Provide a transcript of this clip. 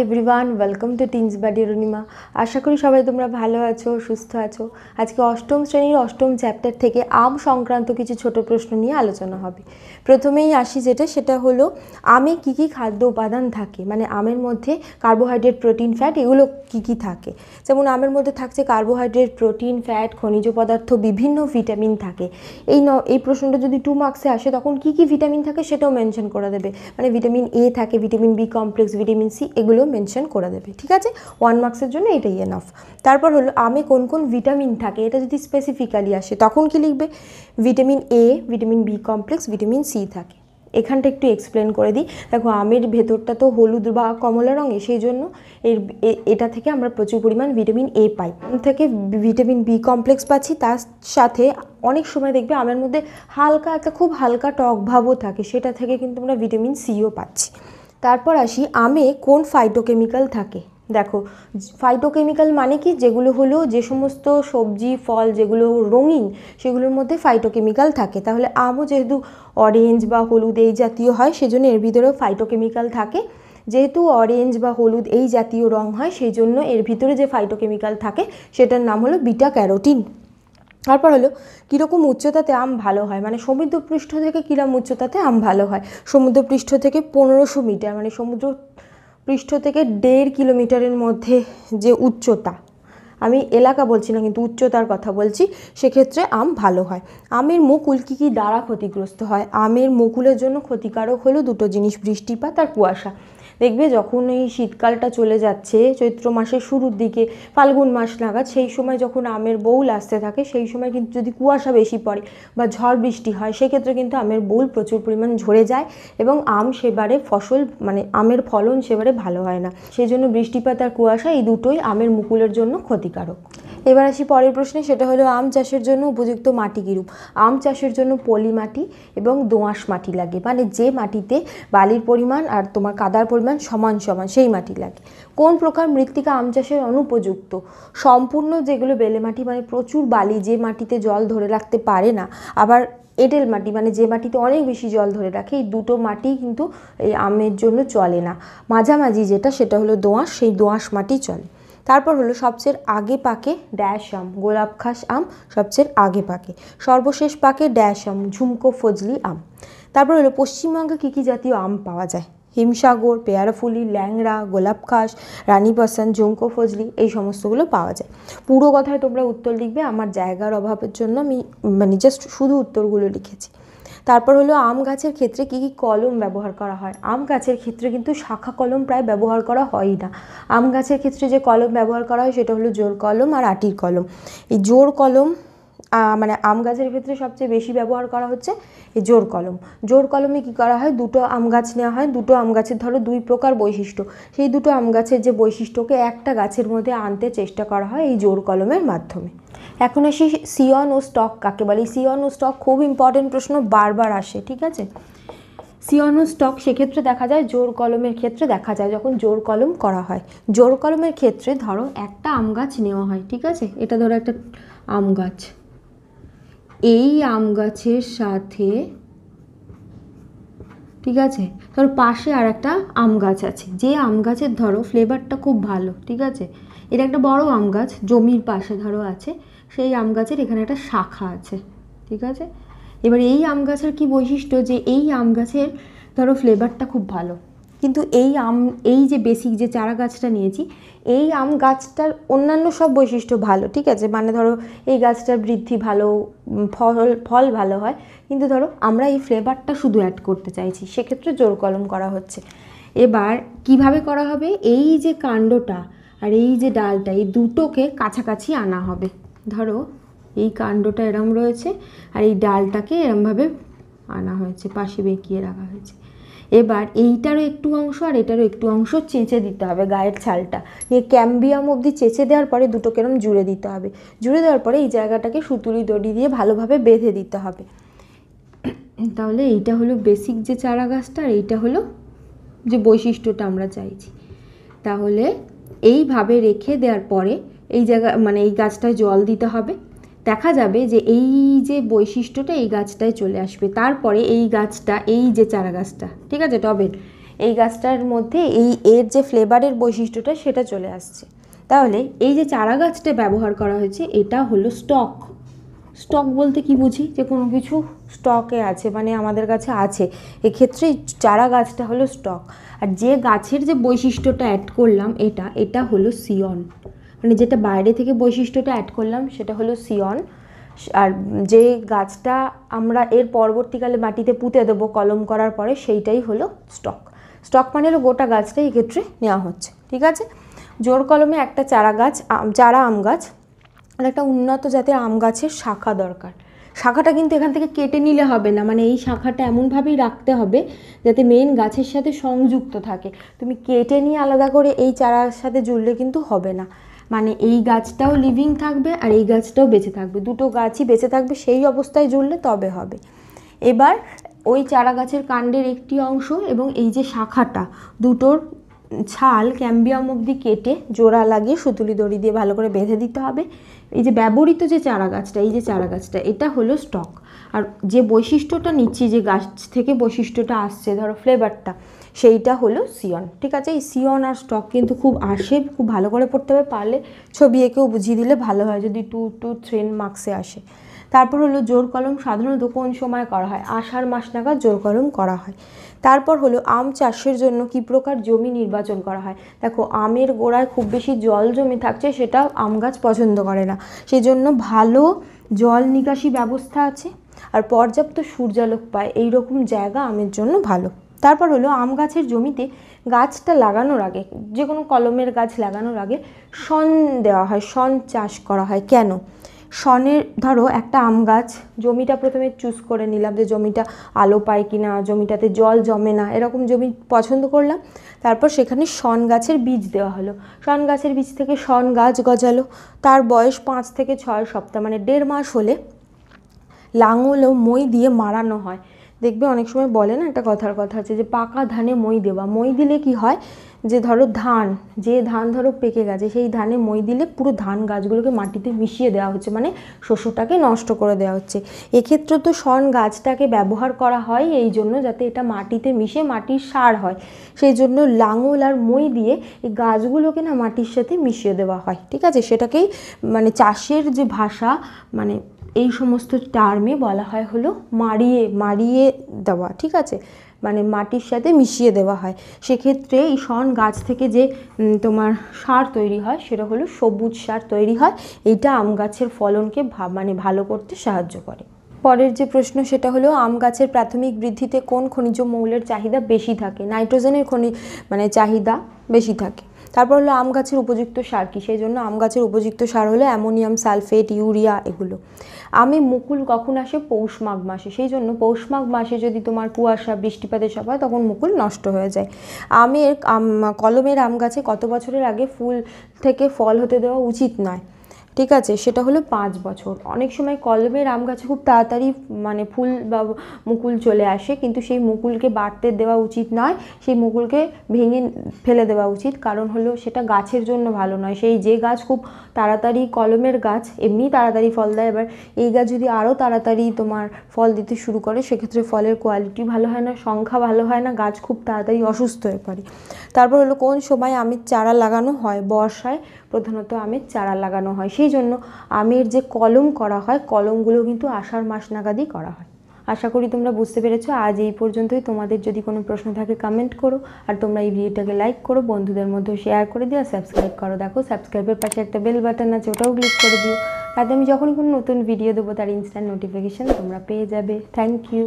Everyone, welcome to teens buddy Arunima. আশা করি সবাই তোমরা ভালো আছো, সুস্থ আছো। আজকে অষ্টম শ্রেণীর অষ্টম চ্যাপ্টার থেকে আম সংক্রান্ত কিছু ছোট প্রশ্ন নিয়ে আলোচনা হবে। প্রথমেই আসি সেটা হলো আমে কী কী খাদ্য উপাদান থাকে, মানে আমের মধ্যে কার্বোহাইড্রেট, প্রোটিন, ফ্যাট এগুলো কী কী থাকে। যেমন আমের মধ্যে থাকছে কার্বোহাইড্রেট, প্রোটিন, ফ্যাট, খনিজ পদার্থ, বিভিন্ন ভিটামিন থাকে। এই প্রশ্নটা যদি 2 মার্কসে আসে তখন কী কী ভিটামিন থাকে সেটাও মেনশন করে দেবে, মানে ভিটামিন এ থাকে, vitamin B complex, vitamin C, এগুলো মেনশন করে দেবে। ঠিক আছে, 1 মার্কসের জন্য এটাই এনাফ। তারপর হলো আমে কোন কোন ভিটামিন থাকে, এটা যদি স্পেসিফিক্যালি আসে তখন কি লিখবে, vitamin A, vitamin B complex, vitamin C থাকে। এখানটা একটু এক্সপ্লেন করে দিই। দেখো, আমের ভেতরটা তো হলুদ বা কমলা রঙে, সেই জন্য এটা থেকে আমরা প্রচুর পরিমাণ ভিটামিন এ পাই, থেকে ভিটামিন বি কমপ্লেক্স পাচ্ছি, তার সাথে অনেক সময় দেখবে আমের মধ্যে হালকা একটা খুব হালকা টক ভাবও থাকে, সেটা থেকে কিন্তু আমরা ভিটামিন সিও পাচ্ছি। তারপর আসি আমে কোন ফাইটোকেমিক্যাল থাকে। দেখো, ফাইটোকেমিক্যাল মানে কি, যেগুলো হলো যে সমস্ত সবজি ফল যেগুলো রঙিন সেগুলোর মধ্যে ফাইটোকেমিক্যাল থাকে। তাহলে আমও যেহেতু অরেঞ্জ বা হলুদ এই জাতীয় হয়, সেজন্য এর ভিতরেও ফাইটোকেমিক্যাল থাকে। যেহেতু অরেঞ্জ বা হলুদ এই জাতীয় রং হয়, সেই জন্য এর ভিতরে যে ফাইটোকেমিক্যাল থাকে সেটার নাম হলো বিটা ক্যারোটিন। তারপর হলো কীরকম উচ্চতাতে আম ভালো হয়, মানে সমুদ্রপৃষ্ঠ থেকে কীরকম উচ্চতাতে আম ভালো হয়। সমুদ্রপৃষ্ঠ থেকে 1500 মিটার, মানে সমুদ্র পৃষ্ঠ থেকে 1.5 কিলোমিটারের মধ্যে যে উচ্চতা, আমি এলাকা বলছি না কিন্তু উচ্চতার কথা বলছি, সেক্ষেত্রে আম ভালো হয়। আমের মুকুল কী কী দ্বারা ক্ষতিগ্রস্ত হয়। আমের মুকুলের জন্য ক্ষতিকারক হলো দুটো জিনিস, বৃষ্টিপাত আর কুয়াশা। দেখবে যখন এই শীতকালটা চলে যাচ্ছে, চৈত্র মাসের শুরুর দিকে, ফাল্গুন মাস নাগাদ, সেই সময় যখন আমের বউল আসতে থাকে, সেই সময় কিন্তু যদি কুয়াশা বেশি পড়ে বা ঝড় বৃষ্টি হয়, সেক্ষেত্রে কিন্তু আমের বউল প্রচুর পরিমাণ ঝরে যায় এবং আম সেবারে ফসল, মানে আমের ফলন সেবারে ভালো হয় না। সেই জন্য বৃষ্টিপাত আর কুয়াশা এই দুটোই আমের মুকুলের জন্য ক্ষতিকারক। এবার আসি পরের প্রশ্নে, সেটা হলো আম চাষের জন্য উপযুক্ত মাটি কীরূপ। আম চাষের জন্য পলি মাটি এবং দোআঁশ মাটি লাগে, মানে যে মাটিতে বালির পরিমাণ আর তোমার কাদার পরিমাণ সমান সমান, সেই মাটি লাগে। কোন প্রকার মৃত্তিকা আম চাষের অনুপযুক্ত। সম্পূর্ণ যেগুলো বেলে মাটি, মানে প্রচুর বালি, যে মাটিতে জল ধরে রাখতে পারে না, আবার এঁটেল মাটি, মানে যে মাটিতে অনেক বেশি জল ধরে রাখে, এই দুটো মাটি কিন্তু এই আমের জন্য চলে না। মাঝামাঝি যেটা, সেটা হলো দোআঁশ, সেই দোআঁশ মাটি চলে। তারপর হলো সবচেয়ে আগে পাকে ড্যাশ আম। গোলাপ খাস আম সবচেয়ে আগে পাকে। সর্বশেষ পাকে ড্যাশ আম, ঝুমকো ফজলি আম। তারপর হলো পশ্চিমবঙ্গে কী কী জাতীয় আম পাওয়া যায়। হিমসাগর, পেয়ারাফুলি, ল্যাংড়া, গোলাপ খাস, রানীপাসান, ঝুমকো ফজলি, এই সমস্তগুলো পাওয়া যায়। পুরো কথায় তোমরা উত্তর লিখবে, আমার জায়গার অভাবের জন্য আমি জাস্ট শুধু উত্তরগুলো লিখেছি। তারপর হলো আম গাছের ক্ষেত্রে কী কী কলম ব্যবহার করা হয়। আম গাছের ক্ষেত্রে কিন্তু শাখা কলম প্রায় ব্যবহার করা হয়ই না। আম গাছের ক্ষেত্রে যে কলম ব্যবহার করা হয় সেটা হলো জোড় কলম আর আটির কলম। এই জোড় কলম মানে আম গাছের ক্ষেত্রে সবচেয়ে বেশি ব্যবহার করা হচ্ছে এই জোড় কলম। জোড় কলমে কী করা হয়, দুটো আম গাছ নেওয়া হয়, দুটো আম গাছের ধরো 2 প্রকার বৈশিষ্ট্য, সেই দুটো আম গাছের যে বৈশিষ্ট্যকে একটা গাছের মধ্যে আনতে চেষ্টা করা হয় এই জোড় কলমের মাধ্যমে। এখন আসি সিয়ন ও স্টক কাকে বলে। সিয়ন ও স্টক খুব ইম্পর্টেন্ট প্রশ্ন, বারবার আসে। ঠিক আছে, সিয়ন ও স্টক সেক্ষেত্রে দেখা যায় জোড় কলমের ক্ষেত্রে দেখা যায়, যখন জোড় কলম করা হয়। জোড় কলমের ক্ষেত্রে ধরো একটা আম গাছ নেওয়া হয়, ঠিক আছে, এটা ধরো একটা আম গাছ, এই আম গাছের সাথে, ঠিক আছে, ধরো পাশে আর একটা আম গাছ আছে, যে আম গাছের ধরো ফ্লেভারটা খুব ভালো, ঠিক আছে, এটা একটা বড় আম গাছ জমির পাশে ধরো আছে, সেই আম গাছের এখানে একটা শাখা আছে, ঠিক আছে। এবার এই আম গাছের কি বৈশিষ্ট্য, যে এই আম গাছের ধরো ফ্লেভারটা খুব ভালো, কিন্তু এই যে বেসিক যে চারা গাছটা নিয়েছি, এই আম গাছটার অন্যান্য সব বৈশিষ্ট্য ভালো, ঠিক আছে, মানে ধরো এই গাছটার বৃদ্ধি ভালো, ফল ভালো হয়, কিন্তু ধরো আমরা এই ফ্লেভারটা শুধু অ্যাড করতে চাইছি, সেক্ষেত্রে জোড় কলম করা হচ্ছে। এবার কিভাবে করা হবে, এই যে কাণ্ডটা আর এই যে ডালটা, এই দুটোকে কাছাকাছি আনা হবে। ধরো এই কাণ্ডটা এরম রয়েছে আর এই ডালটাকে এরমভাবে আনা হয়েছে, পাশে বেঁকিয়ে রাখা হয়েছে। এবার এইটারও একটু অংশ আর এটারও একটু অংশ চেঁচে দিতে হবে, গায়ের ছালটা নিয়ে ক্যাম্বিয়াম অবধি চেঁচে দেওয়ার পরে দুটোকে এরম জুড়ে দিতে হবে। জুড়ে দেওয়ার পরে এই জায়গাটাকে সুতুলি দড়ি দিয়ে ভালোভাবে বেঁধে দিতে হবে। তাহলে এইটা হলো বেসিক যে চারা গাছটা, আর এইটা হলো যে বৈশিষ্ট্যটা আমরা চাইছি। তাহলে এইভাবে রেখে দেওয়ার পরে এই জায়গা, মানে এই গাছটায় জল দিতে হবে, দেখা যাবে যে এই যে বৈশিষ্ট্যটা এই গাছটায় চলে আসবে। তারপরে এই গাছটা, এই যে চারা গাছটা, ঠিক আছে, টবের এই গাছটার মধ্যে এর যে ফ্লেভারের বৈশিষ্ট্যটা সেটা চলে আসছে। তাহলে এই যে চারা গাছটা ব্যবহার করা হয়েছে এটা হলো স্টক। স্টক বলতে কি বুঝি, যে কোনো কিছু স্টকে আছে, মানে আমাদের কাছে আছে, এক্ষেত্রে চারা গাছটা হলো স্টক। আর যে গাছের যে বৈশিষ্ট্যটা অ্যাড করলাম এটা হলো সিয়ন, মানে যেটা বাইরে থেকে বৈশিষ্ট্যটা অ্যাড করলাম সেটা হলো সিয়ন। আর যে গাছটা আমরা এর পরবর্তীকালে মাটিতে পুঁতে দেবো কলম করার পরে সেইটাই হলো স্টক। স্টক মানে হলো গোটা গাছটাই এক্ষেত্রে নেওয়া হচ্ছে, ঠিক আছে। জোর কলমে একটা চারা আম গাছ আর একটা উন্নত জাতের আম গাছের শাখা দরকার। শাখাটা কিন্তু এখান থেকে কেটে নিলে হবে না, মানে এই শাখাটা এমনভাবেই রাখতে হবে যাতে মেন গাছের সাথে সংযুক্ত থাকে। তুমি কেটে নিয়ে আলাদা করে এই চারার সাথে জুড়লে কিন্তু হবে না, মানে এই গাছটাও লিভিং থাকবে আর এই গাছটাও বেঁচে থাকবে, দুটো গাছই বেঁচে থাকবে, সেই অবস্থায় জুড়লে তবে হবে। এবার ওই চারা গাছের কাণ্ডের একটি অংশ এবং এই যে শাখাটা দুটোর ছাল ক্যাম্বিয়াম অবধি কেটে জোড়া লাগিয়ে সুতুলি দড়ি দিয়ে ভালো করে বেঁধে দিতে হবে। এই যে ব্যবহৃত যে চারা গাছটা, এই যে চারা গাছটা এটা হলো স্টক। আর যে বৈশিষ্ট্যটা নিচ্ছি, যে গাছ থেকে বৈশিষ্ট্যটা আসছে, ধরো ফ্লেভারটা, সেইটা হলো সিয়ন, ঠিক আছে। এই সিয়ন আর স্টক কিন্তু খুব আসে, খুব ভালো করে পড়তে হবে, পারলে ছবি এঁকেও বুঝিয়ে দিলে ভালো হয় যদি 2 to 3 মার্কসে আসে। তারপর হলো জোর কলম সাধারণত কোন সময় করা হয়, আষাঢ় মাস নাগাদ জোর কলম করা হয়। তারপর হলো আম চাষের জন্য কি প্রকার জমি নির্বাচন করা হয়। দেখো আমের গোড়ায় খুব বেশি জল জমে থাকছে, সেটা আম গাছ পছন্দ করে না, সেই জন্য ভালো জল নিকাশি ব্যবস্থা আছে আর পর্যাপ্ত সূর্যালোক পায় এই রকম জায়গা আমের জন্য ভালো। তারপর হলো আম গাছের জমিতে গাছটা লাগানোর আগে, যে কোনো কলমের গাছ লাগানোর আগে শন দেওয়া হয়, শন চাষ করা হয়। কেন? শনের, ধরো একটা আম গাছ, জমিটা প্রথমে চুজ করে নিলাম যে জমিটা আলো পায় কি না, জমিটাতে জল জমে না, এরকম জমি পছন্দ করলাম। তারপর সেখানে শন গাছের বীজ দেওয়া হলো, শন গাছের বীজ থেকে শন গাছ গজালো, তার বয়স 5 থেকে 6 সপ্তাহ, মানে 1.5 মাস হলে লাঙল ও মই দিয়ে মারানো হয়। দেখবে অনেক সময় বলে না, একটা কথার কথা আছে যে পাকা ধানে মই দেওয়া। মই দিলে কি হয়, যে ধরো ধান ধরো পেকে গেছে, সেই ধানে মই দিলে পুরো ধান গাছগুলোকে মাটিতে মিশিয়ে দেওয়া হচ্ছে, মানে শস্যটাকে নষ্ট করে দেওয়া হচ্ছে। এক্ষেত্রে তো শন গাছটাকে ব্যবহার করা হয় এই জন্য যাতে এটা মাটিতে মিশে মাটির সার হয়, সেই জন্য লাঙল আর মই দিয়ে এই গাছগুলোকে না মাটির সাথে মিশিয়ে দেওয়া হয়, ঠিক আছে। সেটাকেই মানে চাষের যে ভাষা, মানে এই সমস্ত টার্মে বলা হয় হলো মারিয়ে দেওয়া, ঠিক আছে, মানে মাটির সাথে মিশিয়ে দেওয়া হয়। সেক্ষেত্রে এই শন গাছ থেকে যে তোমার সার তৈরি হয় সেটা হলো সবুজ সার তৈরি হয়, এইটা আম গাছের ফলনকে মানে ভালো করতে সাহায্য করে। পরের যে প্রশ্ন সেটা হলো আম গাছের প্রাথমিক বৃদ্ধিতে কোন খনিজ মৌলের চাহিদা বেশি থাকে। নাইট্রোজেনের মানে চাহিদা বেশি থাকে। তারপর হলো আম গাছের উপযুক্ত সার কি, সেই জন্য আম গাছের উপযুক্ত সার হলো অ্যামোনিয়াম সালফেট, ইউরিয়া, এগুলো। আমে মুকুল কখন আসে? পৌষ মাঘ মাসে, সেই জন্য পৌষ মাঘ মাসে যদি তোমার কুয়াশা বৃষ্টিপাতের সব হয় তখন মুকুল নষ্ট হয়ে যায়। কলমের আম গাছে কত বছরের আগে ফুল থেকে ফল হতে দেওয়া উচিত নয়, ঠিক আছে, সেটা হলো 5 বছর। অনেক সময় কলমের আম গাছে খুব তাড়াতাড়ি মানে ফুল বা মুকুল চলে আসে, কিন্তু সেই মুকুলকে বাড়তে দেওয়া উচিত নয়, সেই মুকুলকে ভেঙে ফেলে দেওয়া উচিত, কারণ হলো সেটা গাছের জন্য ভালো নয়। সেই যে গাছ খুব তাড়াতাড়ি, কলমের গাছ এমনি তাড়াতাড়ি ফল দেয়, এবার এই গাছ যদি আরও তাড়াতাড়ি তোমার ফল দিতে শুরু করে সেক্ষেত্রে ফলের কোয়ালিটি ভালো হয় না, সংখ্যা ভালো হয় না, গাছ খুব তাড়াতাড়ি অসুস্থ হয়ে পড়ে। তারপর হলো কোন সময় আমের চারা লাগানো হয়? বর্ষায় প্রধানত আমের চারা লাগানো হয়, সেই জন্য আমের যে কলম করা হয়, কলমগুলো কিন্তু আষাঢ় মাস নাগাদই করা হয়। আশা করি তোমরা বুঝতে পেরেছো। আজ এই পর্যন্তই। তোমাদের যদি কোনো প্রশ্ন থাকে কমেন্ট করো, আর তোমরা এই ভিডিওটাকে লাইক করো, বন্ধুদের মধ্যে শেয়ার করে দিও, আর সাবস্ক্রাইব করো। দেখো সাবস্ক্রাইবের পাশে একটা বেল বাটন আছে, ওটাও ক্লিক করে দিও, তাতে আমি যখনই কোনো নতুন ভিডিও দেবো তার ইনস্ট্যান্ট নোটিফিকেশান তোমরা পেয়ে যাবে। Thank you.